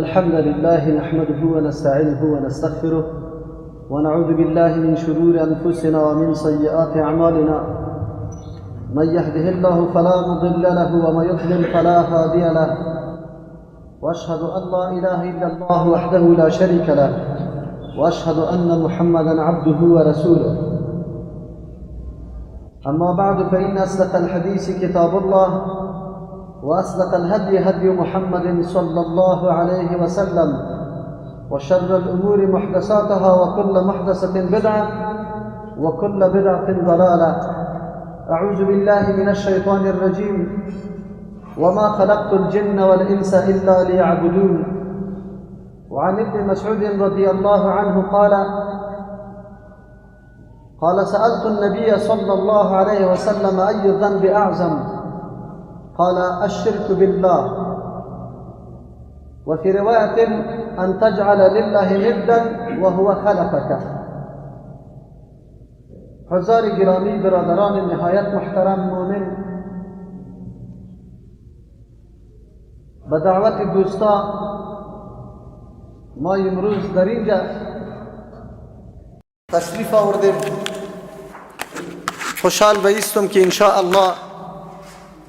الحمد لله نحمده ونستعينه ونستغفره ونعوذ بالله من شرور أنفسنا ومن سيئات أعمالنا. من يهده الله فلا مضل له ومن يضلل فلا هادي له، وأشهد أن لا إله إلا الله وحده لا شريك له، وأشهد أن محمدا عبده ورسوله. أما بعد، فإن أصدق الحديث كتاب الله، وأصدق الهدي هدي محمد صلى الله عليه وسلم، وشر الأمور محدثاتها، وكل محدثة بدعة، وكل بدعة ضلالة. أعوذ بالله من الشيطان الرجيم. وما خلقت الجن والإنس إلا ليعبدون. وعن ابن مسعود رضي الله عنه قال سألت النبي صلى الله عليه وسلم أي الذنب أعظم؟ قال الشرك بالله. وفي رواية أن تجعل لله ندا وهو خلقك. حضار گرامی، برادران نهایت محترم مومن، به دعوت دوستا ما امروز در اینجا تشریف آوردیم. خوشحال بایستم که ان شاء الله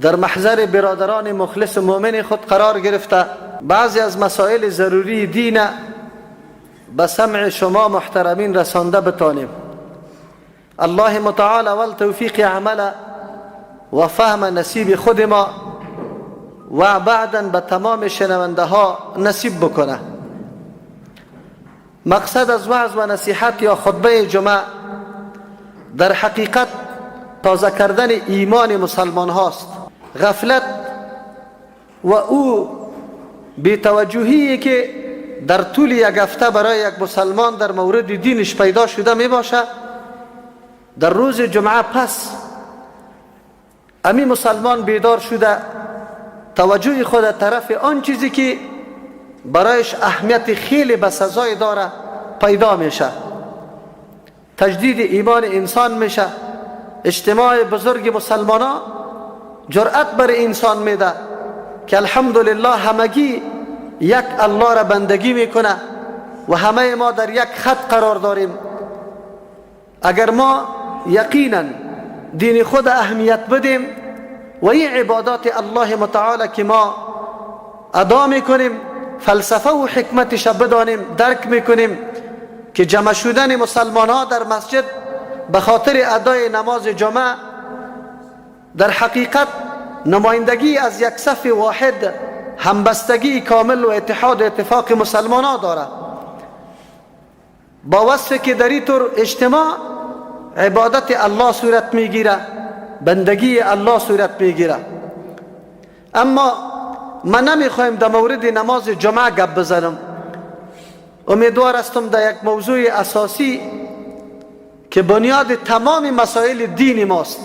در محضر برادران مخلص مؤمن خود قرار گرفته بعضی از مسائل ضروری دین به سمع شما محترمین رسانده بتانیم. الله متعال اول توفیق عمل و فهم نصیب خود ما و بعدا به تمام شنونده ها نصیب بکنه. مقصد از وعظ و نصیحت یا خطبه جمعه در حقیقت تازه کردن ایمان مسلمان هاست. غفلت و او بی‌توجهی که در طول یک هفته برای یک مسلمان در مورد دینش پیدا شده می باشه، در روز جمعه پس امی مسلمان بیدار شده توجه خود طرف آن چیزی که برایش اهمیت خیلی بسزای داره پیدا میشه. تجدید ایمان انسان میشه. اجتماع بزرگ مسلمان ها جرأت بر انسان میده که الحمدلله همگی یک الله را بندگی میکنه و همه ما در یک خط قرار داریم. اگر ما یقینا دین خود اهمیت بدیم و این عبادات الله متعال که ما ادا میکنیم فلسفه و حکمتش بدانیم، درک میکنیم که جمع شدن مسلمان ها در مسجد به خاطر ادای نماز جمعه در حقیقت نمایندگی از یک صف واحد، همبستگی کامل و اتحاد و اتفاق مسلمان ها داره. با وصفی که در این طور اجتماع عبادت الله صورت میگیره، بندگی الله صورت میگیره. اما من نمیخوایم در مورد نماز جمعه گپ بزنم. امیدوار هستم در یک موضوع اساسی که بنیاد تمام مسائل دین ماست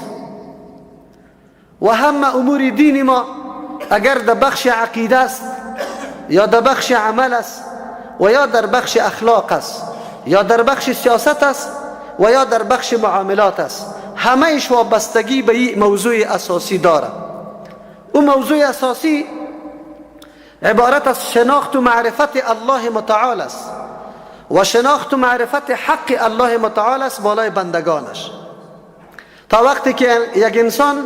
و همه امور دین ما اگر در بخش عقیده است یا در بخش عمل است و یا در بخش اخلاق است یا در بخش سیاست است و یا در بخش معاملات است، همه ایش وابستگی به این موضوع اساسی داره. اون موضوع اساسی عبارت از شناخت و معرفت الله متعال است و شناخت و معرفت حق الله متعال است بالای بندگانش. تا وقتی که یک انسان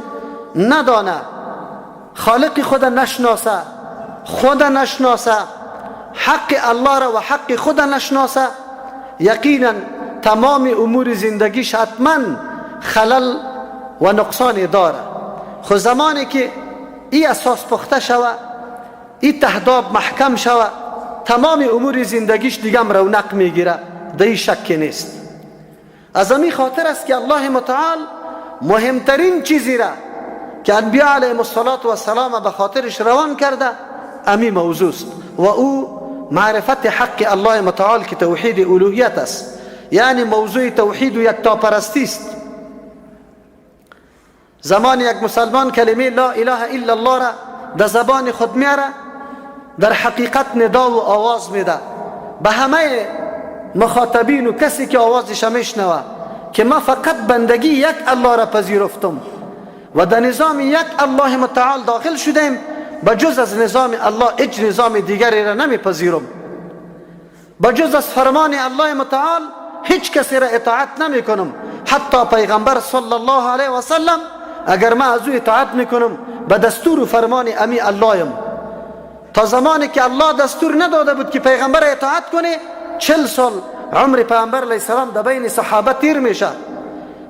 ندانه، خالق خود نشناسه، خود نشناسه، حق الله را و حق خود نشناسه، یقینا تمام امور زندگیش حتما خلل و نقصان داره. خود زمانی که این اساس پخته شوه، این تهداب محکم شوه، تمام امور زندگیش دیگه رونق میگیره، در این شک نیست. از همین خاطر است که الله متعال مهمترین چیزی را که انبیاء علیهم السلام به خاطرش روان کرده امی موضوع است و او معرفت حق الله متعال که توحید الوهیت است، یعنی موضوع توحید و یکتاپرستی است. زمان یک مسلمان کلمه لا اله الا الله را در زبان خود میاره، در حقیقت ندا و آواز میده به همه مخاطبین و کسی که آوازش میشنوه که ما فقط بندگی یک الله را پذیرفتم و در نظام یک الله متعال داخل شدیم بجز از نظام الله هیچ نظام دیگری را نمیپذیرم، بجز از فرمان الله متعال هیچ کسی را اطاعت نمی کنم. حتی پیغمبر صلی الله علیه و سلم اگر ما از او اطاعت میکنم به دستور و فرمان امی اللهیم. تا زمانی که الله دستور نداده بود که پیغمبر اطاعت کنه 40 سال عمر پیغمبر علیه السلام در بین صحابه تیر میشه.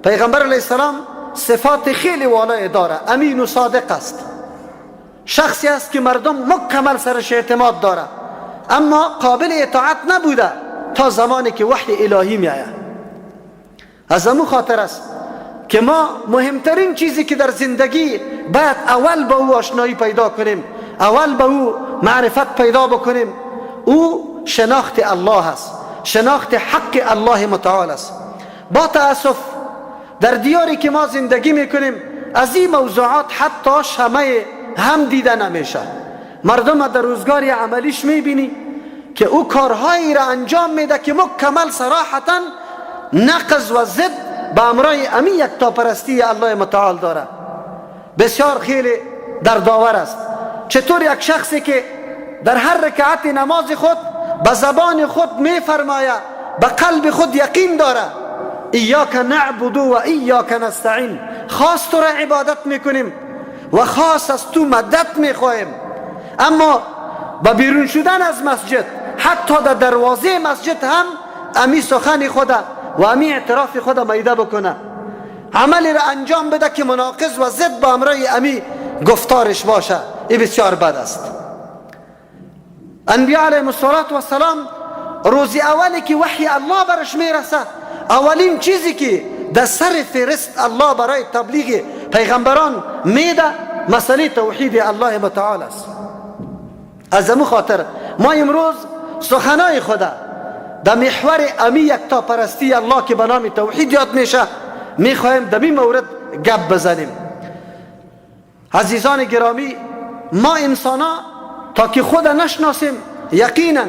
پیغمبر علیه السلام صفات خیلی والای داره، امین و صادق است، شخصی است که مردم مکمل سرش اعتماد داره، اما قابل اطاعت نبوده تا زمانی که وحی الهی میآید. از امو خاطر است که ما مهمترین چیزی که در زندگی باید اول به او آشنایی پیدا کنیم، اول به او معرفت پیدا بکنیم، او شناخت الله است، شناخت حق الله متعال است. با تأسف در دیاری که ما زندگی میکنیم از این موضوعات حتی شمه هم دیده نمیشه. مردم در روزگاری عملیش میبینی که او کارهایی را انجام میده که مکمل صراحتا نقض و ضد به امرای امی یکتاپرستی الله متعال داره. بسیار خیلی دردآور است چطور یک شخصی که در هر رکعت نماز خود به زبان خود میفرماید، به قلب خود یقین داره ایاک نعبد و ایاک نستعین، خاص تو را عبادت میکنیم و خاص از تو مدد میخواهیم، اما با بیرون شدن از مسجد حتی در دروازه مسجد هم امی سخن خود و امی اعتراف خود میده بکنه، عملی را انجام بده که مناقض و ضد با امرای امی گفتارش باشه. این بسیار بد است. انبیاء علیهم السلام روزی اولی که وحی الله برش میرسه اولین چیزی که در سر فهرست الله برای تبلیغ پیغمبران میده مسئله توحید الله متعال است. از امو خاطر ما امروز سخنای خود در محور امی یکتا پرستی الله که به نام توحید یاد میشه میخواهیم در این مورد گپ بزنیم. عزیزان گرامی، ما انسانا تا که خود نشناسیم یقینا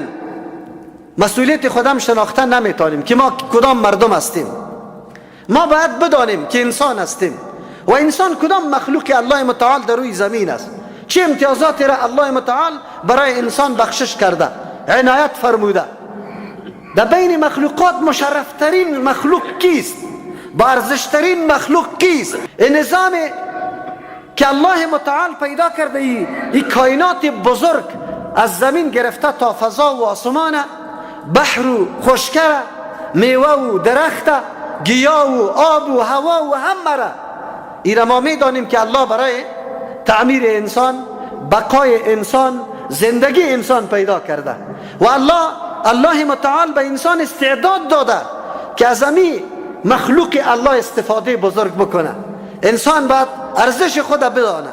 مسئولیت خودم شناختن نمیتونیم که ما کدام مردم هستیم. ما باید بدانیم که انسان هستیم و انسان کدام مخلوق الله متعال در روی زمین است، چه امتیازاتی را الله متعال برای انسان بخشش کرده، عنایت فرموده. در بین مخلوقات مشرفترین مخلوق کیست؟ با ارزشترین مخلوق کیست؟ این نظام که الله متعال پیدا کرده این کائنات بزرگ از زمین گرفته تا فضا و آسمان، بحر و خشکه، میوه و درخت، گیاه و آب و هوا و همه را این ما میدانیم که الله برای تعمیر انسان، بقای انسان، زندگی انسان پیدا کرده و الله متعال به انسان استعداد داده که از امی مخلوق الله استفاده بزرگ بکنه. انسان باید ارزش خود بدانه.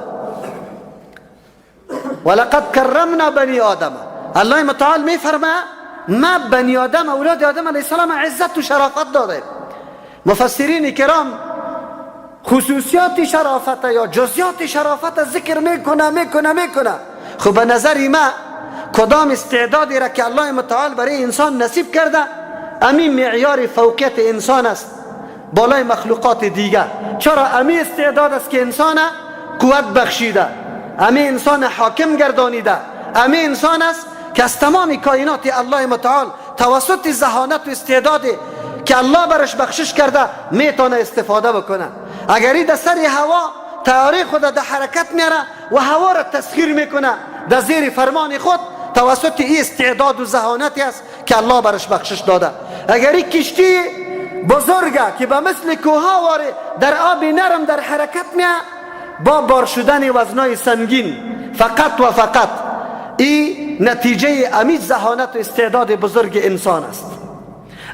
ولقد کرمنا بنی آدم، الله متعال میفرماید ما بنی آدم، اولاد آدم علیه السلام عزت و شرافت داده. مفسرین کرام خصوصیات شرافت یا جزئیات شرافت ذکر میکنه. خب به نظر ما کدام استعدادی را که الله متعال برای انسان نصیب کرده امی معیار فوقیت انسان است بالای مخلوقات دیگر. چرا؟ امی استعداد است که انسان قوت بخشیده، امی انسان حاکم گردانیده، امی انسان است که از تمام کائنات الله متعال توسط ذهانت و استعدادی که الله برش بخشش کرده میتونه استفاده بکنه. اگر این در سر هوا تیاره خود در حرکت میاره و هوا را تسخیر میکنه در زیر فرمان خود توسط این استعداد و ذهانتی است که الله برش بخشش داده. اگر این کشتی بزرگه که به مثل کوها واره در آب نرم در حرکت میه با بار شدن وزنای سنگین فقط و فقط این نتیجه امی ذهانت و استعداد بزرگ انسان است.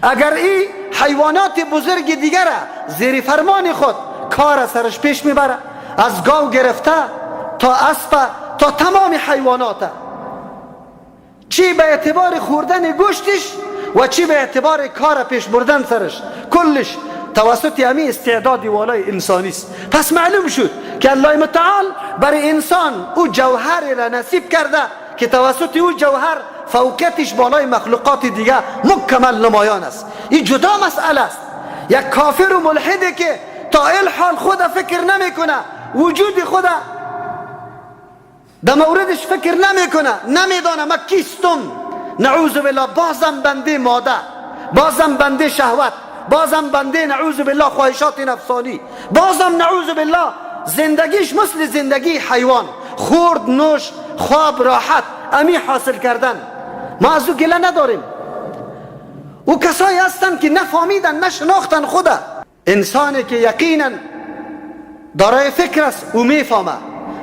اگر این حیوانات بزرگ دیگر زیر فرمان خود کار سرش پیش میبره، از گاو گرفته تا اسب تا تمام حیوانات، چی به اعتبار خوردن گوشتش و چی به اعتبار کار پیش بردن سرش، کلش توسط امی استعداد والای انسانی است. پس معلوم شد که الله متعال برای انسان او جوهر را نصیب کرده که توسط او جوهر فوقیتش بالای مخلوقات دیگه مکمل نمایان است. این جدا مسئله است. یک کافر و ملحدی که تا الحال خود فکر نمیکنه وجود خود در موردش فکر نمیکنه، نمیدانه من کیستم. نعوذ بالله بازم بنده ماده، بازم بنده شهوت، بازم بنده نعوذ بالله خواهشات نفسانی، بازم نعوذ بالله زندگیش مثل زندگی حیوان، خورد نوش خواب راحت امی حاصل کردن. ما از او گله نداریم. او کسایی هستند که نفهمیدن، نشناختن خدا. انسانی که یقینا دارای فکر است او میفهمه.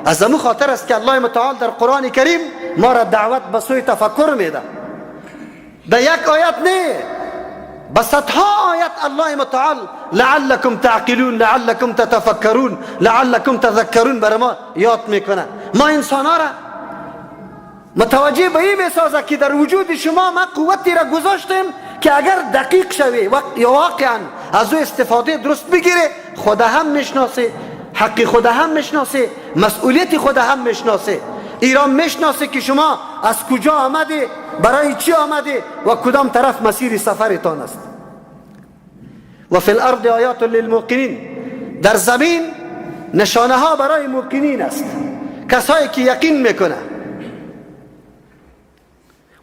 از امو خاطر است که الله متعال در قرآن کریم ما را دعوت به سوی تفکر میده. در یک آیت نه، بس صدها آیت الله متعال لعلکم تعقلون، لعلکم تتفکرون، لعلکم تذکرون بر ما یاد میکنه. ما انسان ها را متوجه به این میسازه که در وجود شما ما قوتی را گذاشتیم که اگر دقیق شوی یا واقعا از او استفاده درست بگیره، خود هم میشناسه، حق خود هم میشناسه، مسئولیت خود هم میشناسه. ایران میشناسه که شما از کجا آمده، برای چی آمده و کدام طرف مسیر سفرتان است. و فی الارض آیات للموقنین، در زمین نشانه ها برای موقنین است، کسایی که یقین میکنه.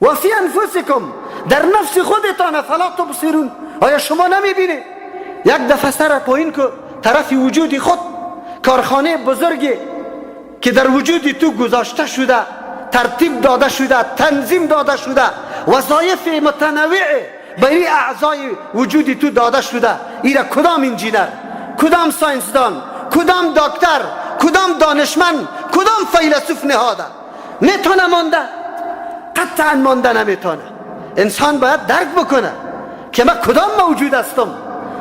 و فی انفسکم، در نفس خودتان فلا تبصرون، آیا شما نمیبینید؟ یک دفعه سر پایین که طرف وجود خود، کارخانه بزرگی که در وجود تو گذاشته شده، ترتیب داده شده، تنظیم داده شده، وظایف متنوع برای اعضای وجود تو داده شده. ایرا کدام انجینر، کدام ساینسدان، کدام دکتر، کدام دانشمند، کدام فیلسوف نهاده؟ میتونه مانده؟ قطعا مانده نمیتونه. انسان باید درک بکنه که من کدام موجود هستم،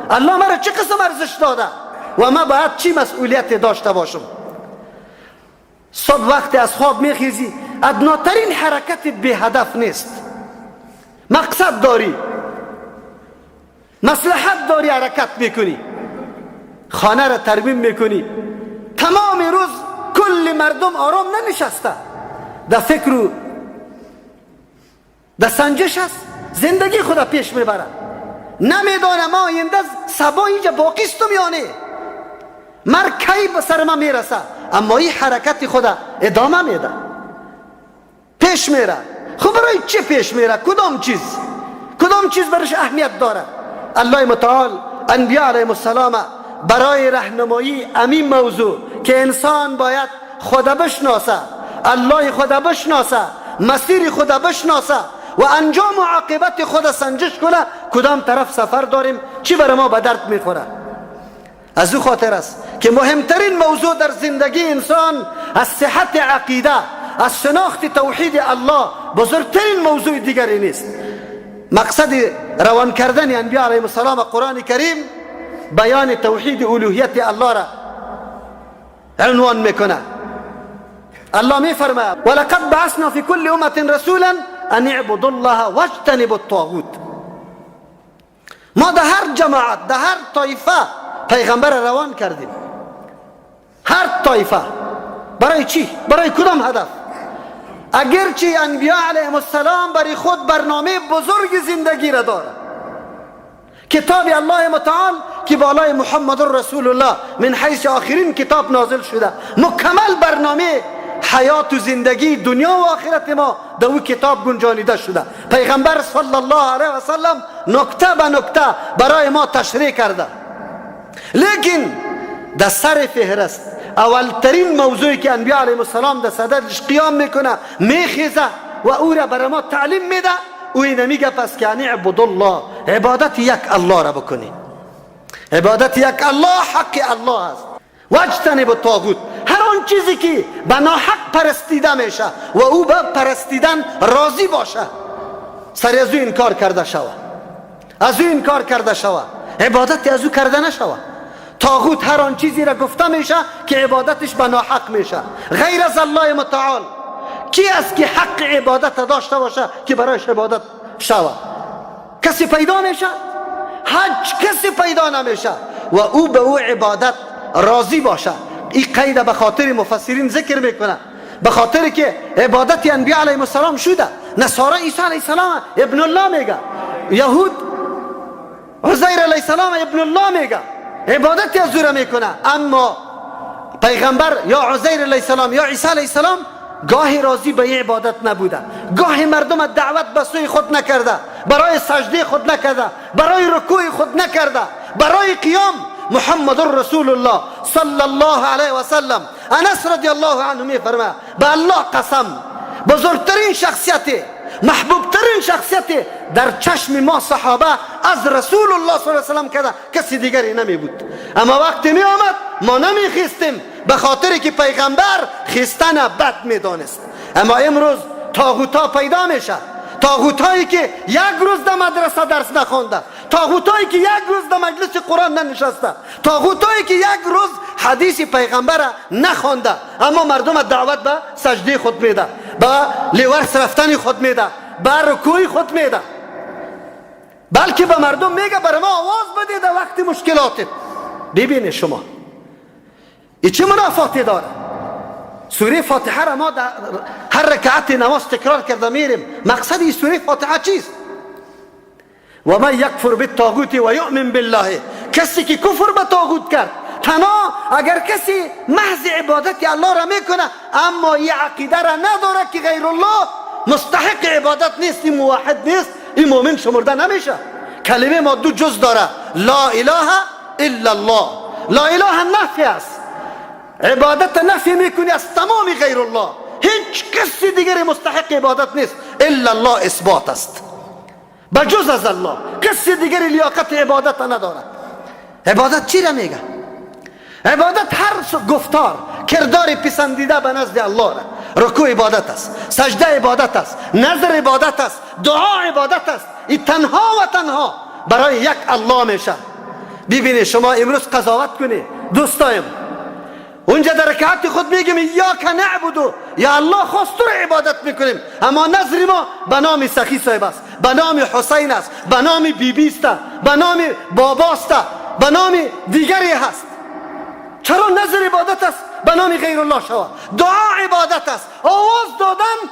الله مرا چه قسم ارزش داده و من باید چی مسئولیت داشته باشم. صبح وقتی از خواب میخیزی، ادناترین حرکت به هدف نیست. مقصد داری، مصلحت داری، حرکت میکنی، خانه را ترمیم میکنی. تمام روز کل مردم آرام ننشسته، در فکر و در سنجش است، زندگی خدا پیش میبره. نمیدانه ما آینده سبا اینجا باقی استم یا نه، مر کی به سر ما میرسه، اما این حرکت خدا ادامه میده، پیش میره. خب برای چه پیش میره؟ کدام چیز برش اهمیت داره؟ الله متعال انبیاء علیهم السلام برای راهنمایی امین موضوع که انسان باید خدا بشناسه، الله خدا بشناسه، مسیر خدا بشناسه و انجام و عاقبت خدا سنجش کنه، کدام طرف سفر داریم، چی برای ما به درد میخوره. از او خاطر است که مهمترین موضوع در زندگی انسان از صحت عقیده، از شناخت توحید الله، بزرگترین موضوع دیگری نیست. مقصد روان کردن انبیاء علیهم السلام قرآن کریم بیان توحید الوهیت الله را عنوان میکنه. الله میفرماید ولقد بعثنا فی کل امة رسولا ان اعبدوا الله واجتنبوا الطاغوت. ما در هر جماعت، در هر طایفه پیغمبر روان کردیم. هر طایفه برای چی؟ برای کدام هدف؟ اگرچه انبیاء علیهم السلام برای خود برنامه بزرگ زندگی را داره، کتاب الله متعال که بالای محمد رسول الله من حیث آخرین کتاب نازل شده، مکمل برنامه حیات و زندگی دنیا و آخرت ما در او کتاب گنجانیده شده. پیغمبر صلی الله علیه و سلم نکته به نکته برای ما تشریح کرده. لیکن در سر فهرست اولترین موضوعی که انبیاء علیهم السلام در صدرش قیام میکنه، میخیزه و او را برای ما تعلیم میده، او اینه میگه پس که اعبدوا الله، عبادت یک الله را بکنی. عبادت یک الله حق الله است. واجتنبوا الطاغوت، هر آن چیزی که به ناحق پرستیده میشه و او به پرستیدن راضی باشه، سر از او انکار کرده شود، از او انکار کرده شود، عبادت از او کرده نشود. طاغوت هر آن چیزی را گفته میشه که عبادتش به ناحق میشه، غیر از الله متعال. کی است که حق عبادت داشته باشه که برایش عبادت شود؟ کسی پیدا میشه؟ هیچ کسی پیدا نمیشه و او به او عبادت راضی باشه. این قید به خاطر مفسرین ذکر میکنه، به خاطر که عبادت انبیاء علیهم السلام شده. نصارا عیسی علیه السلام ابن الله میگه، یهود عزیر علیه السلام ابن الله میگه، عبادت از او را میکنه. اما پیغمبر یا عزیر علیه السلام یا عیسی علیه السلام گاهی راضی به این عبادت نبوده، گاهی مردم دعوت به سوی خود نکرده، برای سجده خود نکرده، برای رکوع خود نکرده، برای قیام. محمد رسول الله صلی الله علیه و سلم، انس رضی الله عنه می فرماید به الله قسم، بزرگترین شخصیت، محبوبترین شخصیت در چشم ما صحابه از رسول الله صلی الله علیه و سلم کده کسی دیگری نمی بود. اما وقتی می آمد ما نمی خیستیم، به خاطری که پیغمبر خیستن بد می دانست. اما امروز طاغوتا پیدا میشه، طاغوتایی که یک روز در مدرسه درس نخوانده، طاغوتایی که یک روز در مجلس قرآن ننشسته، طاغوتایی که یک روز حدیث پیغمبر نخوانده، اما مردم دعوت به سجده خود میده، به لیورس رفتن خود میده، به رکوع خود میده، بلکه به مردم میگه برای ما آواز بدید در وقت مشکلات. ببینید شما این چه منافاتی داره؟ سوره فاتحه را ما در هر رکعت نماز تکرار کرده میریم. مقصد این سوره فاتحه چیست؟ و من یکفر بالطاغوت و یؤمن بالله، کسی که کفر به طاغوت کرد، تنها اگر کسی محض عبادت الله را میکنه اما این عقیده را نداره که غیر الله مستحق عبادت نیست، این موحد نیست، این مؤمن شمرده نمیشه. کلمه ما دو جز داره، لا اله الا الله. لا اله نفی است، عبادت نفی میکنی از تمام غیر الله، هیچ کسی دیگری مستحق عبادت نیست، الا الله اثبات است، بجز از الله کسی دیگری لیاقت عبادت نداره. عبادت چی را میگه؟ عبادت هر گفتار کردار پسندیده به نزد الله را. رکوع عبادت است، سجده عبادت است، نظر عبادت است، دعا عبادت است. این تنها و تنها برای یک الله میشه. ببینید شما امروز قضاوت کنید دوستایم، اونجا در رکعت خود میگیم ایاک نعبدو، یا الله خاص تو را عبادت میکنیم، اما نظر ما به نام سخی صاحب است، به نام حسین است، به نام بیبی است، به نام بابا است، به نام دیگری هست. چرا نظر عبادت است به نام غیر الله شود؟ دعا عبادت است، آواز دادن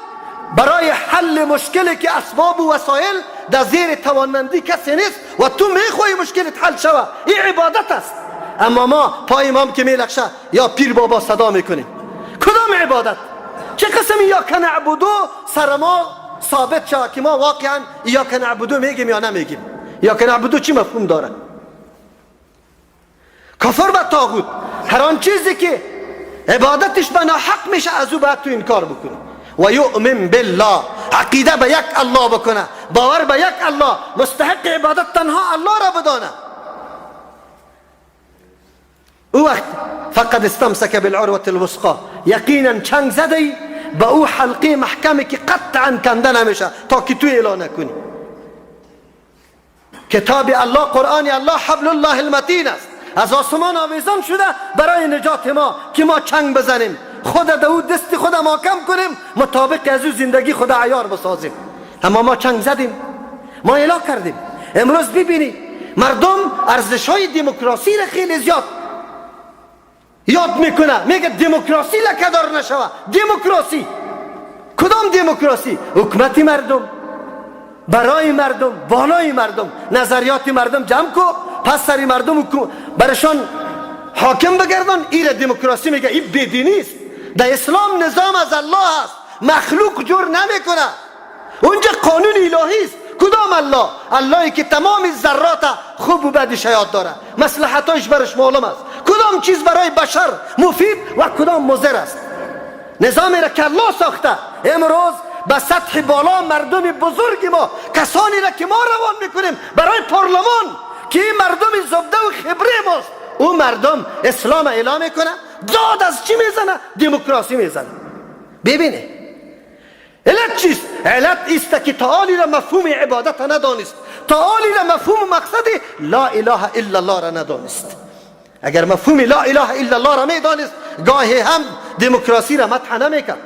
برای حل مشکلی که اسباب و وسایل در زیر توانمندی کسی نیست و تو میخوای مشکلت حل شود، این عبادت است. اما ما پای امام که میلخشه یا پیر بابا صدا میکنیم. کدام عبادت؟ چه قسم ایاک نعبدو سر ما ثابت شود که ما واقعا ایاک نعبدو میگیم یا نمیگیم؟ ایاک نعبدو چی مفهوم داره؟ کفر به طاغوت، هر آن چیزی که عبادتش به ناحق میشه از او باید تو انکار بکنی. و یؤمن بالله، عقیده به یک الله بکنه، باور به یک الله، مستحق عبادت تنها الله را بدانه. او وقت فقد استمسک بالعروة الوثقی، یقینا چنگ زدی به او حلقه محکمی که قطعا کنده نمیشه تا که تو اعلان نکنی. کتاب الله، قرآن الله حبل الله المتین است، از آسمان آویزان شده برای نجات ما که ما چنگ بزنیم، خود دو دست خود محکم کنیم، مطابق از او زندگی خود عیار بسازیم. اما ما چنگ زدیم، ما اعلان کردیم. امروز ببینید مردم ارزش‌های دموکراسی را خیلی زیاد یاد میکنه، میگه دموکراسی لکه‌دار نشوه. دموکراسی کدام دموکراسی؟ حکومت مردم، برای مردم، بالای مردم، نظریات مردم جمع کو، پس سری مردم برشان حاکم بگردن. این دموکراسی میگه. این بدینی است. در اسلام نظام از الله است، مخلوق جور نمیکنه. اونجا قانون الهی است. کدام الله؟ اللهی که تمام ذرات خوب و بدش یاد داره، مصلحتش برش معلوم است، کدام چیز برای بشر مفید و کدام مضر است. نظامی را که الله ساخته امروز به سطح بالا مردم بزرگ ما، کسانی را که ما روان میکنیم برای پارلمان که این مردم زبده و خبره ماست، اون مردم اسلام اعلام میکنه، داد از چی میزنه؟ دموکراسی میزنه. ببینه علت چیست؟ علت است که تعالی را مفهوم عبادت ندانست، تعالی را مفهوم مقصد لا اله الا الله را ندانست. اگر مفهوم لا اله الا الله را میدانست گاهی هم دموکراسی را مدح نمیکرد،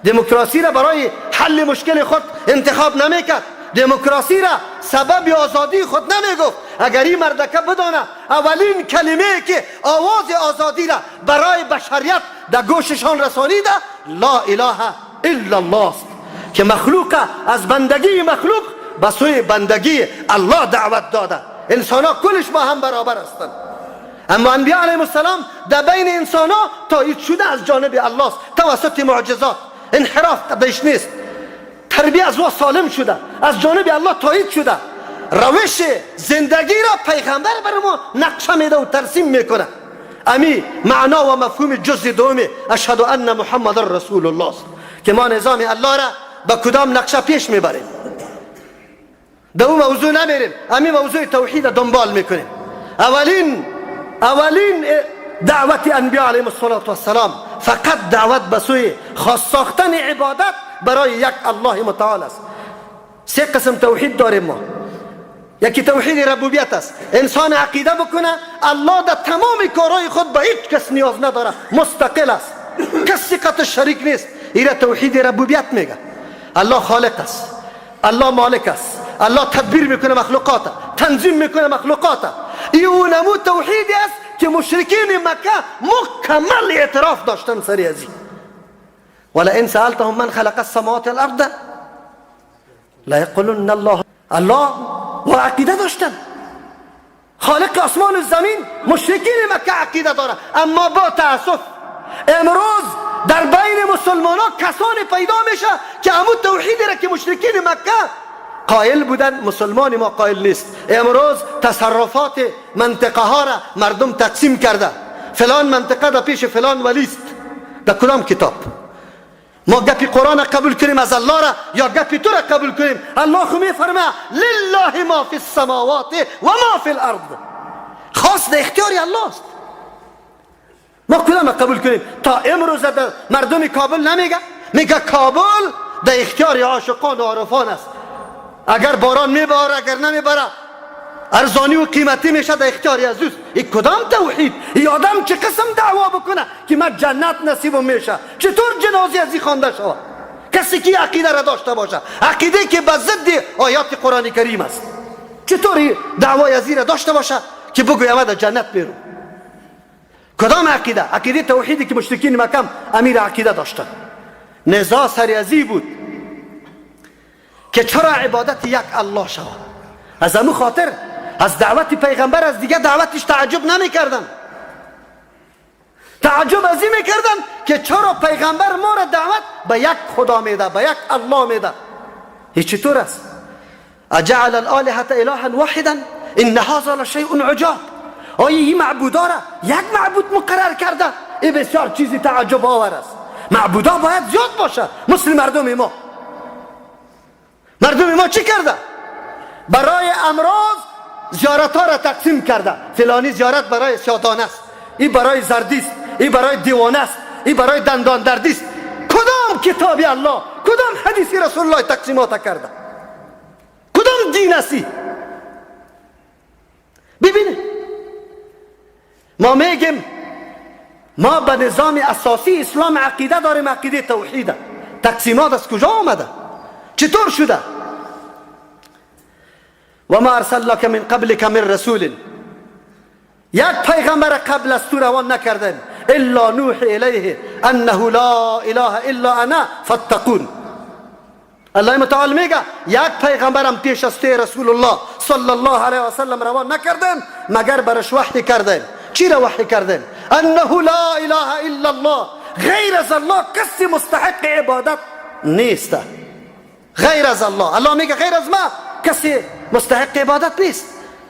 دموکراسی را برای حل مشکل خود انتخاب نمیکرد، دموکراسی را سبب آزادی خود نمیگفت. اگر این مردکه بدانه اولین کلمه که آواز آزادی را برای بشریت در گوششان رسانیده لا اله الا الله است که مخلوق از بندگی مخلوق به سوی بندگی الله دعوت داده. انسان ها کلش با هم برابر هستند، اما انبیاء علیهم السلام در بین انسان ها تایید شده از جانب الله است توسط معجزات. انحراف قدش نیست. تربیه از او سالم شده، از جانب الله تایید شده. روش زندگی را پیغمبر بر ما نقشه میده و ترسیم میکنه. امی معنا و مفهوم جز دوم اشهد ان محمد رسول الله است که ما نظام الله را با کدام نقشه پیش میبریم. در اون موضوع نمیریم، امی موضوع توحید دنبال میکنیم. اولین دعوت انبیاء علیهم السلام فقط دعوت به سوی خاص ساختن عبادت برای یک الله متعال است. سه قسم توحید داریم ما. یکی توحید ربوبیت است، انسان عقیده بکنه الله در تمام کارهای خود به هیچ کس نیاز نداره، مستقل است، کسی قط شریک نیست. این توحید ربوبیت میگه. الله خالق است، الله مالک است، الله تدبیر میکنه مخلوقات، تنظیم میکنه مخلوقات. این نمود توحیدی است که مشرکین مکه مکمل اعتراف داشتن سری ازی. ولئن سألتهم من خلق السماوات والارض لا یقولون الله و عقیده داشتن. خالق آسمان و زمین مشرکین مکه عقیده داره. اما با تأسف امروز در بین مسلمان ها کسانی پیدا میشه که همون توحیدی را که مشرکین مکه قائل بودن مسلمان ما قائل نیست. امروز تصرفات منطقه ها را مردم تقسیم کرده. فلان منطقه در پیش فلان ولیست. در کدام کتاب؟ ما گپی قرآن قبول کنیم از الله را یا گپی تو را قبول کنیم؟ الله خو میفرمه لله ما فی السماوات و ما فی الارض. خاص در اختیاری الله است. ما کدام قبول کنیم؟ تا امروز در مردم کابل نمیگه؟ میگه کابل در اختیار عاشقان و عارفان است. اگر باران میباره اگر نمیباره ارزانی و قیمتی میشه در اختیاری از اوست. این کدام توحید؟ این آدم چه قسم دعوا بکنه که من جنت نصیبم میشه؟ چطور جنازه ازی خوانده شود؟ کسی که عقیده را داشته باشه، عقیده که به ضد آیات قرآن کریم است، چطوری دعوای ازی را داشته باشه که بگوی من در جنت میرم؟ کدام عقیده؟ عقیده توحیدی که مشرکین مکه امیر عقیده داشتن. نزاع سر ازی بود که چرا عبادت یک الله شود. از همون خاطر از دعوت پیغمبر از دیگه دعوتش تعجب نمی کردن. تعجب از این میکردن که چرا پیغمبر ما را دعوت به یک خدا میده، به یک الله میده. این چطور است؟ اجعل الالهه الها واحدا ان هذا لشیء عجاب. آیا این معبودا را یک معبود مقرر کرده؟ این بسیار چیزی تعجب آور است. معبودا باید زیاد باشه. مثل مردم ما چی کرده؟ برای امراض زیارت ها را تقسیم کرده. فلانی زیارت برای سیادان است، این برای زردی است، این برای دیوانه است، این برای دندان دردی است. کدام کتابی الله، کدام حدیثی رسول الله تقسیمات کرده؟ کدام دین هستی؟ ببینید ما میگیم ما به نظام اساسی اسلام عقیده داریم، عقیده توحیده. تقسیمات از کجا آمده؟ چطور شده؟ و ما ارسلناک من قبلک من رسول، یک پیغمبر قبل از تو روان نکردن الا نوحی الیه انه لا اله الا انا فاتقون. الله متعال میگه یک پیغمبرم پیش از تو رسول الله صلی الله علیه و سلم روان نکردن مگر برش وحی کردن. چی را وحی کردن؟ انه لا اله الا الله، غیر از الله کسی مستحق عبادت نیست. غیر از الله، الله میگه غیر از ما کسی مستحق عبادت نیست.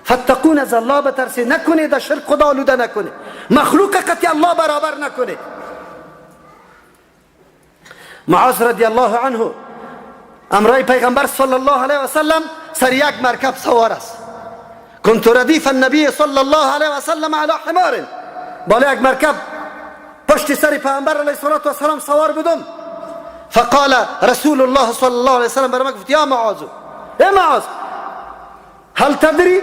فتقون، از الله بترسی، نکنید در شرک خدا آلوده نکنید، مخلوق قطعی الله برابر نکنید. معاذ رضی الله عنه امرای پیغمبر صلی الله علیه و سلم سر یک مرکب سوار است. كنت ردیف النبی صلی الله علیه و سلم علی حمار، بالا یک مرکب پشت سر پیغمبر علیه الصلاه و السلام سوار بودم. فقال رسول الله صلی الله علیه و سلم برام گفت یا معاذ، ای معاذ، هل تدری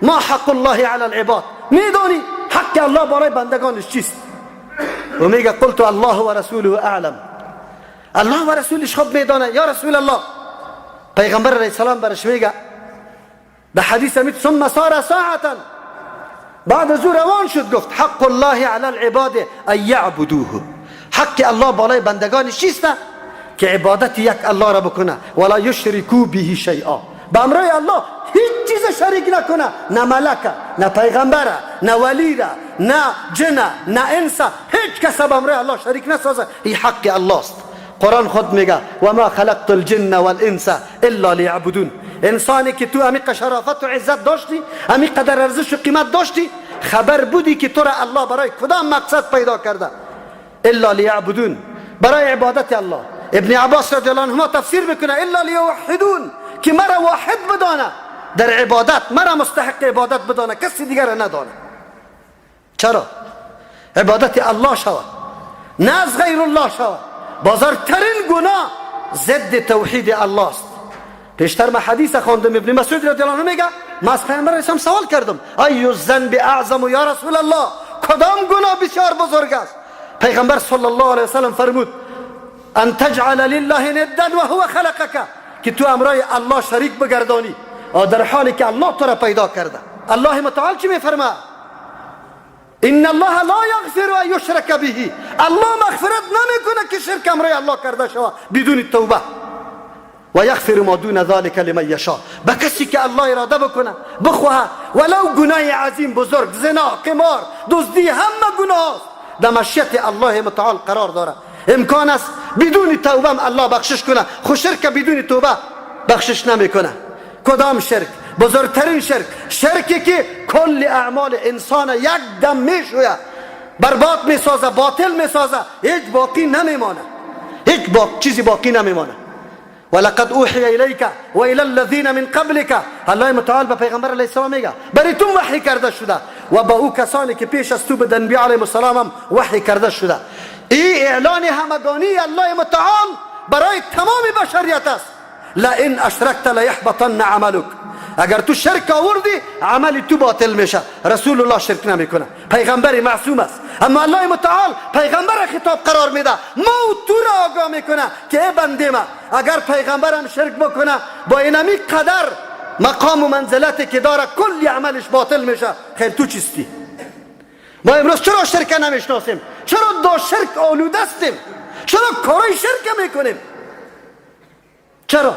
ما حق الله علی العباد؟ میدانی حق الله برای بندگانش چیست؟ و میگه قلت الله و رسوله اعلم، الله و رسولش خوب میدانه یا رسول الله. پیغمبر علیه السلام برش میگه به حدیث امید ثم سار ساعتا، بعد از او روان شد گفت حق الله علی العباد ان یعبدوه، حق الله بالای بندگانش چیست؟ که عبادت یک الله را بکنه ولا یشرکو به شیئا، به امرای الله هیچ چیز شریک نکنه، نه ملکه، نه پیغمبره، نه ولیره، نه جنه، نه انسه، هیچ کس به امرای الله شریک نسازه. این حق الله است. قرآن خود میگه و ما خلقت الجن والانس الا لیعبدون. انسانی که تو همی شرافت و عزت داشتی، همی قدر ارزش و قیمت داشتی، خبر بودی که تو را الله برای کدام مقصد پیدا کرده؟ الا لیعبدون، برای عبادت الله. ابن عباس رضی الله عنهما تفسیر میکنه الا لیوحدون، که مرا واحد بدانه در عبادت، مرا مستحق عبادت بدانه، کسی دیگر را ندانه. چرا؟ عبادت الله شود، نه از غیر الله شود. بزرگترین گناه ضد توحید الله است. پیشتر ما حدیث خواندم، ابن مسعود رضی الله عنه میگه ما از پیامبر اسلام سوال کردم ای الذنب اعظم یا رسول الله، کدام گناه بسیار بزرگ است؟ پیغمبر صلی الله علیه وسلم فرمود ان تجعل لله ندا و هو خلقك، که تو امرای الله شریک بگردانی در حالی که الله تو را پیدا کرده. الله متعال چی میفرماید؟ ان الله لا یغفر ان یشرک به، الله مغفرت نمیکنه که شرک امرای الله کرده شود بدون توبه. و یغفر ما دون ذلك لمن یشاء، به کسی که الله اراده بکنه بخواه، ولو گناه عظیم بزرگ، زنا، قمار، دزدی، همه گناه در مشیت الله متعال قرار داره. امکان است بدون توبه الله بخشش کنه، خود شرک بدون توبه بخشش نمیکنه. کدام شرک؟ بزرگترین شرک، شرکی که کل اعمال انسان یک دم میشویه، برباد میسازه، باطل میسازه، هیچ باقی نمیمانه، هیچ چیزی باقی نمیمانه. ولقد اوحی الیک و الی الذین من قبلک، الله متعال به پیغمبر علیه السلام میگه برای تو وحی کرده شده و به او کسانی که پیش از تو به انبیا علیهم السلام هم وحی کرده شده. این اعلان همگانی الله متعال برای تمام بشریت است. لئن اشرکت لیحبطن عملک، اگر تو شرک آوردی عمل تو باطل میشه. رسول الله شرک نمیکنه، پیغمبر معصوم است، اما الله متعال پیغمبر خطاب قرار میده، ما تو را آگاه میکنه که ای بنده ما، اگر پیغمبرم شرک بکنه با اینمی قدر مقام و منزلتی که داره کلی عملش باطل میشه. خیر تو چیستی؟ ما امروز چرا شرک نمیشناسیم؟ چرا دا شرک آلوده هستیم؟ چرا کارای شرک میکنیم؟ چرا؟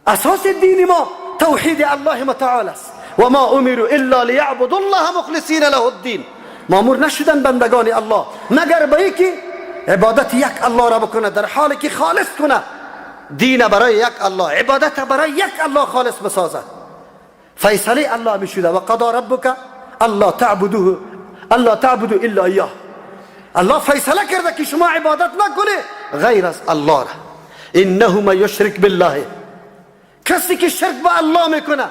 اساس دین ما توحید الله متعال است. و ما امروا الا لیعبدوا الله مخلصین له الدین، مامور نشدن بندگان الله مگر به اینکه عبادت یک الله را بکنه، در حالی که خالص کنه دین برای یک الله، عبادت برای یک الله خالص بسازه. فیصله الله میشده و قضا ربک الله تعبدوه الله تعبدوا الا ایاه. الله فیصله کرده که شما عبادت نکنه غیر از الله را. انه من یشرک بالله، کسی که شرک با الله میکنه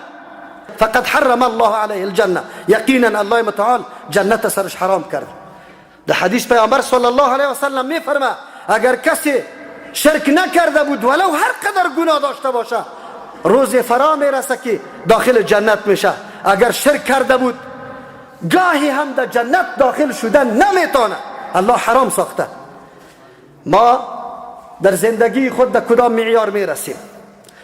فقد حرم الله علیه الجنه، یقینا الله متعال جنت سرش حرام کرد. در حدیث پیامبر صلی الله علیه و سلم میفرمه اگر کسی شرک نکرده بود ولو هر قدر گناه داشته باشه، روز فرا میرسه که داخل جنت میشه. اگر شرک کرده بود گاهی هم در جنت داخل شدن نمیتونه، الله حرام ساخته. ما در زندگی خود در کدام معیار میرسیم؟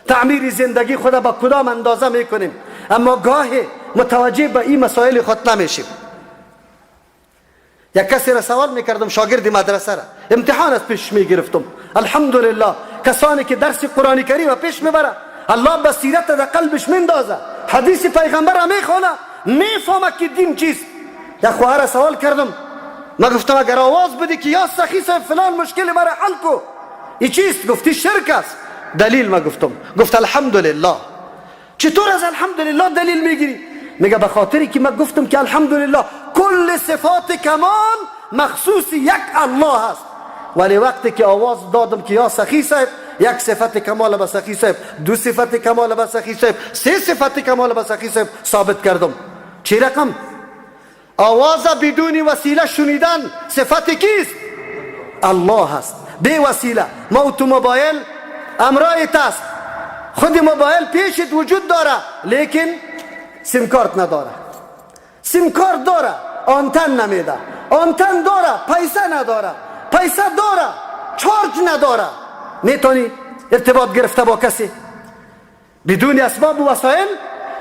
تعمیر زندگی خود با کدام اندازه میکنیم؟ اما گاهی متوجه به این مسائل خود نمیشیم. یک کسی را سوال میکردم، شاگرد مدرسه را، امتحان از پیش میگرفتم. الحمدلله کسانی که درس قرآن کریم پیش میبره، الله بصیرت در قلبش میندازه، حدیث پیغمبر را میخونه، میفهمه که دین چیست. یک خواهر را سوال کردم، ما گفتم اگر آواز بدی که یا سخی صاحب فلان مشکل مرا حل کو، این چیست؟ گفتی شرک است. دلیل ما گفتم، گفت الحمدلله. چطور از الحمدلله دلیل میگیری؟ میگه به خاطری که من گفتم که الحمدلله کل صفات کمال مخصوص یک الله است، ولی وقتی که آواز دادم که یا سخی صاحب، یک صفت کمال به سخی صاحب، دو صفت کمال به سخی صاحب، سه صفت کمال به سخی صاحب ثابت کردم. چی رقم؟ آواز بدون وسیله شنیدن صفت کیست؟ الله هست، بی وسیله. ما تو موبایل امرایت است، خود موبایل پیشت وجود داره لیکن سیم کارت نداره. سیم کارت داره آنتن نمیده، آنتن داره پیسه نداره، پیسه داره چارج نداره. میتونی ارتباط گرفته با کسی بدون اسباب و وسایل؟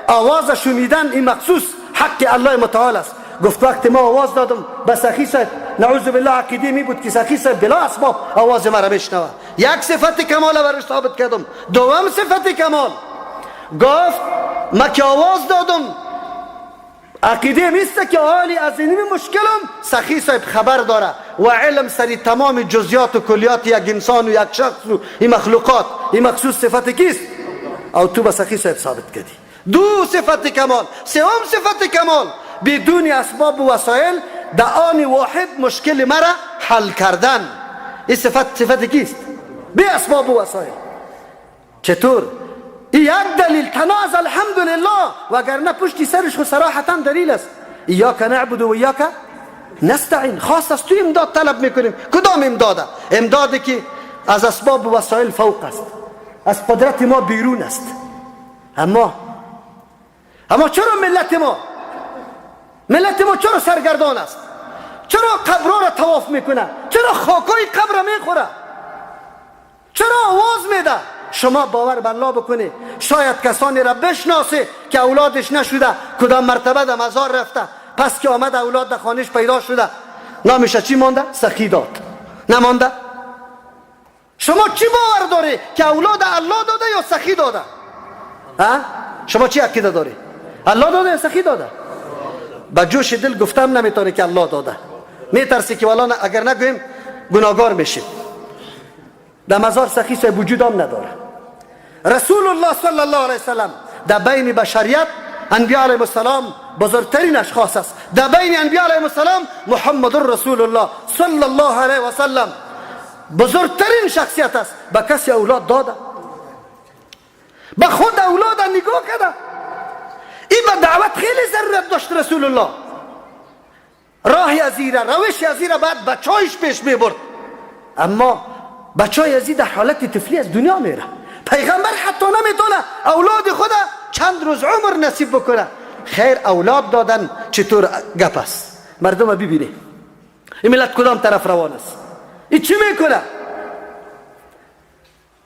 آواز شنیدن این مخصوص حق الله متعال است. گفت وقتی ما آواز دادم به سخی صاحب، نعوذ بالله عقیده می بود که سخی صاحب بلا اسباب آواز مرا بشنوه. یک صفت کمال برش ثابت کردم. دوم صفت کمال، گفت ما که آواز دادم عقیده میسته که حالی از این مشکلم سخی صاحب خبر داره و علم سری تمام جزیات و کلیات یک انسان و یک شخص و این مخلوقات. این مخصوص صفت کیست؟ او تو به سخی صاحب ثابت کردی. دو صفت کمال. سوم صفت کمال بدون اسباب و وسایل در آن واحد مشکل مرا حل کردن. این صفت کیست؟ بی اسباب و وسایل. چطور؟ این یک دلیل تناز الحمدلله، وگرنه پشتی سرش خود صراحتا دلیل است. ایاک نعبد و ایاک نستعین. خاص است تو امداد طلب میکنیم. کدام امداده؟ امدادی که از اسباب و وسایل فوق است، از قدرت ما بیرون است. اما چرا ملت ما چرا سرگردان است؟ چرا قبرها را طواف میکنه؟ چرا خاکای قبر میخوره؟ چرا آواز میده؟ شما باور به الله بکنید، شاید کسانی را بشناسه که اولادش نشده، کدام مرتبه در مزار رفته، پس که آمد اولاد در خانهش پیدا شده، نامشه چی مانده؟ سخی داد. نمانده؟ شما چی باور داره که اولاد الله داده یا سخی داده؟ شما چی عقیده داری؟ الله داده یا سخی داده؟ با جوش دل گفتم نمیتونه که الله داده. میترسی که والا اگر نگویم گناهگار میشیم. در مزار سخی صاحب وجود هم نداره. رسول الله صلی الله علیه وسلم در بین بشریت انبیاء علیهم السلام بزرگترین اشخاص است. در بین انبیاء علیهم السلام محمد رسول الله صلی الله علیه وسلم بزرگترین شخصیت است. به کسی اولاد داده؟ به خود اولاد نگاه کرده؟ این به دعوت خیلی ضرورت داشت. رسول الله راهی ازیره، روش ازیره بعد بچایش پیش میبرد. اما بچای ازی در حالت طفلی از دنیا میره. پیغمبر حتی نمیتونه اولاد خود چند روز عمر نصیب بکنه. خیر اولاد دادن چطور گپ است؟ مردم ببینه این ملت کدام طرف روان است. این چی میکنه؟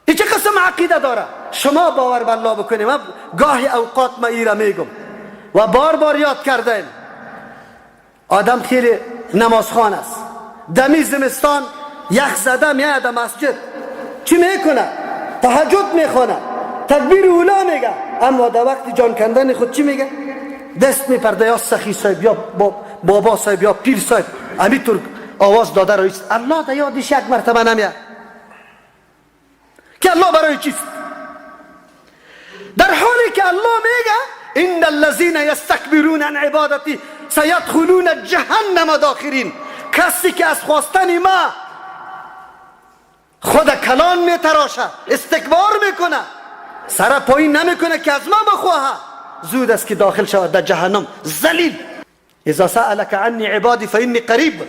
این چه قسم عقیده داره؟ شما باور به الله بکنیم. من گاهی اوقات ما ایره میگم و بار بار یاد کردیم. آدم خیلی نمازخوان است، دمی زمستان یخ زده میاد مسجد، چی میکنه؟ تهجد میخونه، تکبیر اولا میگه، اما در وقت جان کندن خود چی میگه؟ دست میپرده یا سخی صاحب یا بابا صاحب یا پیر صاحب همینطور آواز داده رویست. الله در یادش یک مرتبه نمیاد که الله برای چیست؟ در حالی که الله میگه ان الذين يستكبرون عن عبادتي سيدخلون جهنم داخرین. کسی که از خواستن ما خود کلان میتراشه، استکبار میکنه، سر پایین نمیکنه که از ما بخواه، زود است که داخل شود در جهنم ذلیل. اذا سألك عني عبادي فإني قریب.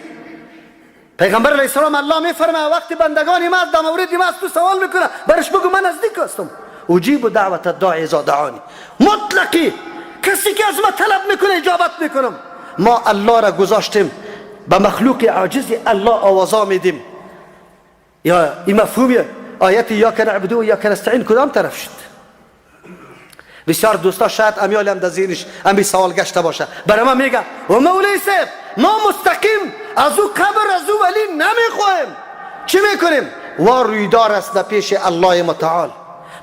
پیغمبر علیه السلام الله میفرمه وقتی بندگان ما در مورد ما از تو سوال میکنه برش بگو من نزدیک هستم. اجیب دعوت الداعی اذا دعانی. مطلقی کسی که از ما طلب میکنه اجابت میکنم. ما الله را گذاشتیم به مخلوق عاجز الله آوازا میدیم. یا این مفهومی آیت یاک نعبد و یاک نستعین کدام طرف شد؟ بسیار دوستا شاید امیال هم در ذهنش امی سوال گشته باشه. برای ما میگه و مولوی صاحب ما مستقیم از او قبر از او ولی نمیخوایم. چی میکنیم؟ و رویدار است در پیش الله متعال.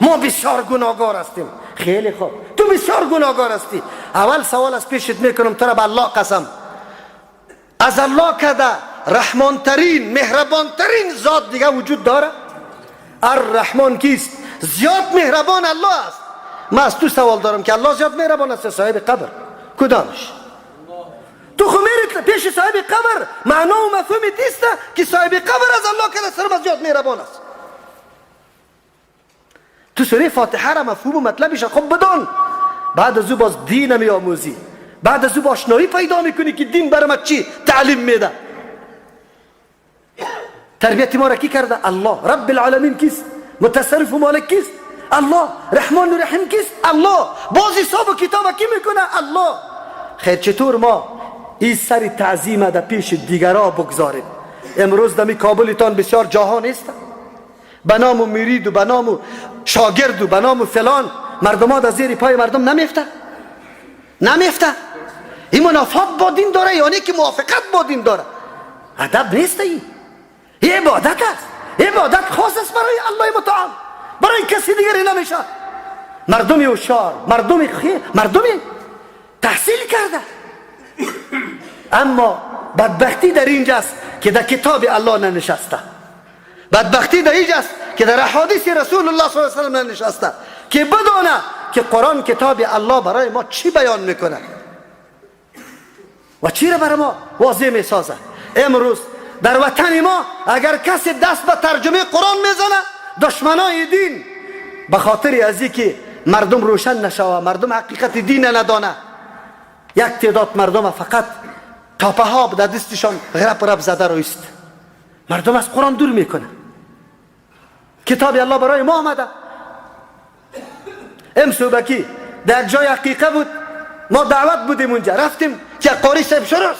ما بسیار گناهگار هستیم. خیلی خوب، تو بسیار گناهگار هستی. اول سوال از پیشت میکنم تو را به الله قسم، از الله کده رحمان ترین مهربان ترین ذات دیگه وجود داره؟ الرحمن کیست؟ زیاد مهربان الله است. من از تو سوال دارم که الله زیاد مهربان است صاحب قبر کدامش؟ تو خو میری پیش صاحب قبر معنا و مفهوم دیسته که صاحب قبر از الله کده سر زیاد مهربان است. تو سوره فاتحه را مفهوم و مطلبش خب بدون، بعد از او باز دین می آموزی، بعد از او آشنایی پیدا میکنی که دین برام چی تعلیم میده. تربیت ما را کی کرده؟ الله. رب العالمین کیست؟ متصرف و مالک کیست؟ الله. رحمان و رحیم کیست؟ الله. باز حساب و کتاب کی میکنه؟ الله. خیر چطور ما این سری تعظیم در پیش دیگرها بگذاریم؟ امروز دمی کابلتان بسیار جاها نیست، به نام مرید و به نام شاگرد و به نام فلان مردم در زیر پای مردم نمیفته. این منافات با دین داره یعنی که موافقت با دین داره. ادب نیست. این عبادت است. عبادت خاص است برای الله متعال، برای کسی دیگری نمیشه. مردمی هوشیار، مردمی تحصیل کرده اما بدبختی در اینجاست که در کتاب الله ننشسته. بدبختی در اینجاست که در احادیث رسول الله صلی الله علیه و سلم ننشسته که بدونه که قرآن کتاب الله برای ما چی بیان میکنه و چی را برای ما واضح میسازه. امروز در وطن ما اگر کسی دست به ترجمه قرآن میزنه، دشمنای دین به خاطر از اینکه مردم روشن نشوه، مردم حقیقت دین ندانه، یک تعداد مردم فقط تاپه ها در دستشان غرب رب زده رویست، مردم از قرآن دور میکنه. کتاب الله برای ما آمده. امسوبکی در یک جای حقیقه بود، ما دعوت بودیم اونجا، رفتیم که قاری صاحب شروع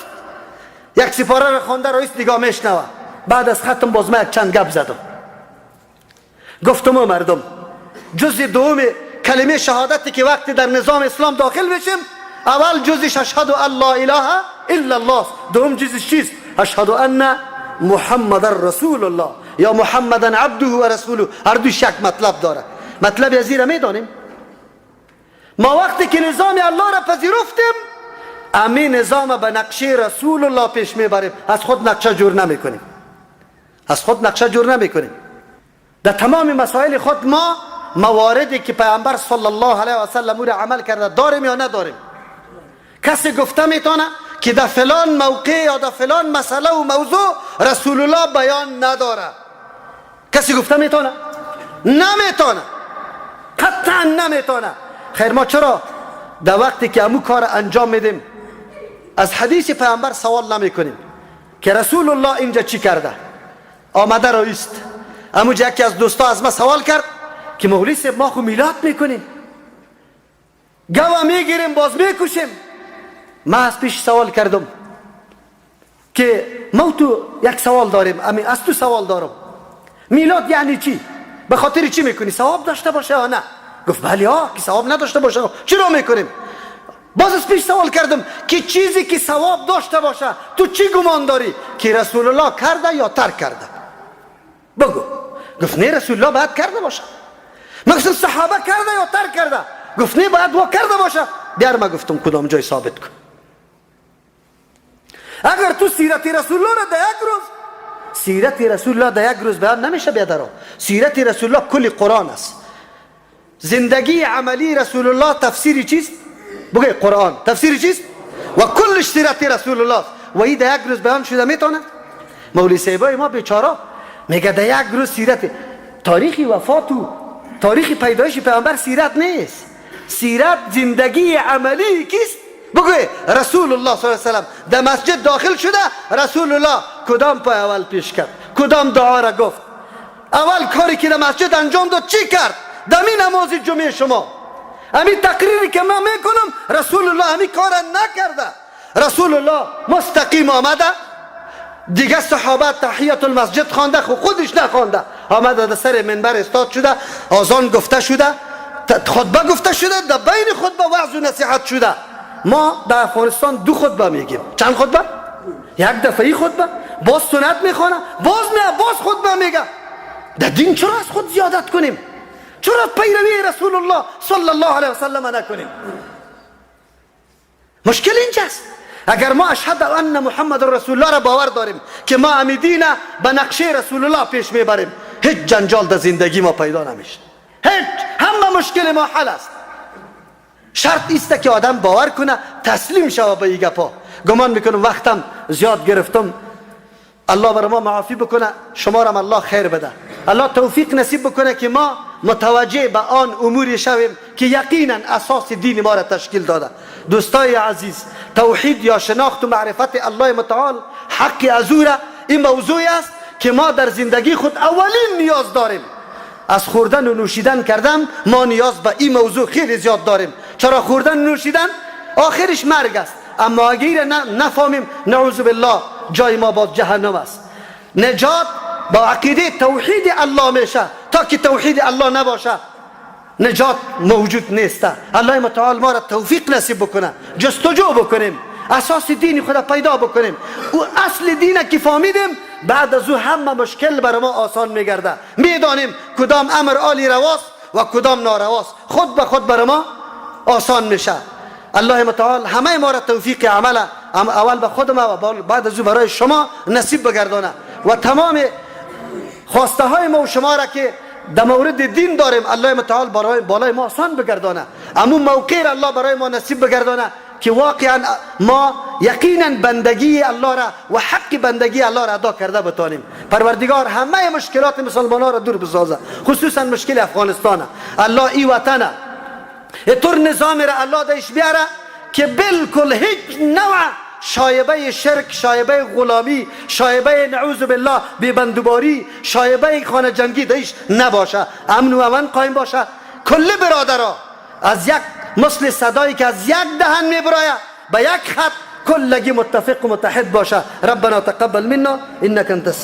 یک سپاره را خوانده، رئیس نگاه میشنوه. بعد از ختم باز من یک چند گپ زدم، گفتم او مردم جز دوم کلمه شهادتی که وقتی در نظام اسلام داخل بشیم، اول جزش اشهد ان لا اله الا الله، دوم جزش چیست؟ اشهد ان محمد رسول الله یا محمد عبده و رسوله. هر دوش یک مطلب داره. مطلب از این را میدانیم. ما وقتی که نظام الله را پذیرفتیم، همین نظام به نقشه رسول الله پیش میبریم، از خود نقشه جور نمیکنیم. از خود نقشه جور نمیکنیم. در تمام مسائل خود ما مواردی که پیامبر صلی الله علیه و سلم او را عمل کرده داریم یا نداریم؟ کسی گفته میتونه که در فلان موقع یا در فلان مسئله و موضوع رسول الله بیان نداره؟ کسی گفته میتونه؟ نمیتونه، قطعا نمیتونه. خیر، ما چرا در وقتی که همون کار انجام میدیم از حدیث پیامبر سوال نمی کنیم که رسول الله اینجا چی کرده؟ آمده رایست. همونجا یکی از دوستا از ما سوال کرد که مولوی صاحب ما خو میلاد میکنیم، گوا میگیریم باز میکشیم. ما از پیش سوال کردم که ما تو یک سوال داریم، از تو سوال دارم، میلاد یعنی چی؟ به خاطر چی میکنی؟ ثواب داشته باشه یا نه؟ گفت بله ها، که ثواب نداشته باشه چرا میکنیم؟ باز از پیش سوال کردم که چیزی که ثواب داشته باشه تو چی گمان داری که رسول الله کرده یا ترک کرده؟ بگو. گفت نه، رسول الله باید کرده باشه. من گفتم صحابه کرده یا ترک کرده؟ گفت نه، باید وا کرده باشه. بیار ما گفتم کدام جای ثابت کن. اگر تو سیرت رسول الله را در یک روز، سیرت رسول الله در یک روز بیان نمیشه بیادرها. سیرت رسول الله کل قرآن است. زندگی عملی رسول الله تفسیری چیست؟ بگه قرآن. تفسیری چیست؟ و کلش سیرت رسول الله. و این در یک روز بیان شده میتونه؟ مولوی صاحبای ما بیچاره میگه در یک روز سیرت، تاریخ وفات و تاریخ پیدایش پیامبر سیرت نیست. سیرت زندگی عملی کیست؟ بگوی رسول الله صلی الله علیه و سلم در مسجد داخل شده، رسول الله کدام پای اول پیش کرد، کدام دعا را گفت، اول کاری که در مسجد انجام داد چی کرد؟ دمی نماز جمعه شما همین تقریری که من میکنم رسول الله همین کار نکرده. رسول الله مستقیم آمده، دیگه صحابه تحیت المسجد خوانده، خودش نخوانده، آمده در سر منبر استاد شده، آذان گفته شده، خطبه گفته شده، در بین خطبه وعظ و نصیحت شده. ما در افغانستان دو خطبه میگیم. چند خطبه؟ یک دفعی خطبه، باز سنت میخوانه، باز خطبه میگه. در دین چرا از خود زیادت کنیم؟ چرا پیروی رسول الله صلی الله علیه و سلم نکنیم؟ مشکل اینجاست. اگر ما اشهد ان محمد رسول الله را باور داریم که ما همین دین به نقشه رسول الله پیش میبریم، هیچ جنجال در زندگی ما پیدا نمیشه. هیچ، همه مشکل ما حل است. شرط است که آدم باور کنه، تسلیم شوه به این گپا. گمان میکنم وقتم زیاد گرفتم. الله برای ما معافی بکنه، شما را الله خیر بده. الله توفیق نصیب بکنه که ما متوجه به آن اموری شویم که یقینا اساس دین ما را تشکیل داده. دوستای عزیز، توحید یا شناخت و معرفت الله متعال حق از او را، این موضوعی است که ما در زندگی خود اولین نیاز داریم. از خوردن و نوشیدن کردم ما نیاز به این موضوع خیلی زیاد داریم. چرا خوردن و نوشیدن آخرش مرگ است، اما اگر نفهمیم نعوذ بالله جای ما با جهنم است. نجات با عقیده توحید الله میشه. تا که توحید الله نباشه نجات موجود نیست. الله متعال ما را توفیق نصیب بکنه، جستجو بکنیم، اساس دین خدا پیدا بکنیم. و اصل دین که فهمیدیم، بعد از او همه مشکل برای ما آسان میگرده. میدانیم کدام امر عالی رواست و کدام نارواست، خود به خود برای ما آسان میشه. الله متعال همه ما را توفیق عمل اول به خودم و بعد از او برای شما نصیب بگردانه و تمام خواسته های ما و شما را که در مورد دین داریم الله متعال بالای ما آسان بگردانه. اما موقع الله برای ما نصیب بگردانه که واقعا ما یقینا بندگی الله را و حق بندگی الله را ادا کرده بتانیم. پروردگار همه مشکلات مسلمانان را دور بسازه، خصوصا مشکل افغانستان. الله ای وطن طور نظام را الله دایش بیاره که بالکل هیچ نوع شایبه شرک، شایبه غلامی، شایبه نعوذ بالله بیبندوباری، شایبه خانه جنگی دایش نباشه، امن و امان قایم باشه. کل برادرها از یک مثل صدایی که از یک دهن میبراید به یک خط کلگی متفق و متحد باشه. ربنا تقبل منا انك انت السميع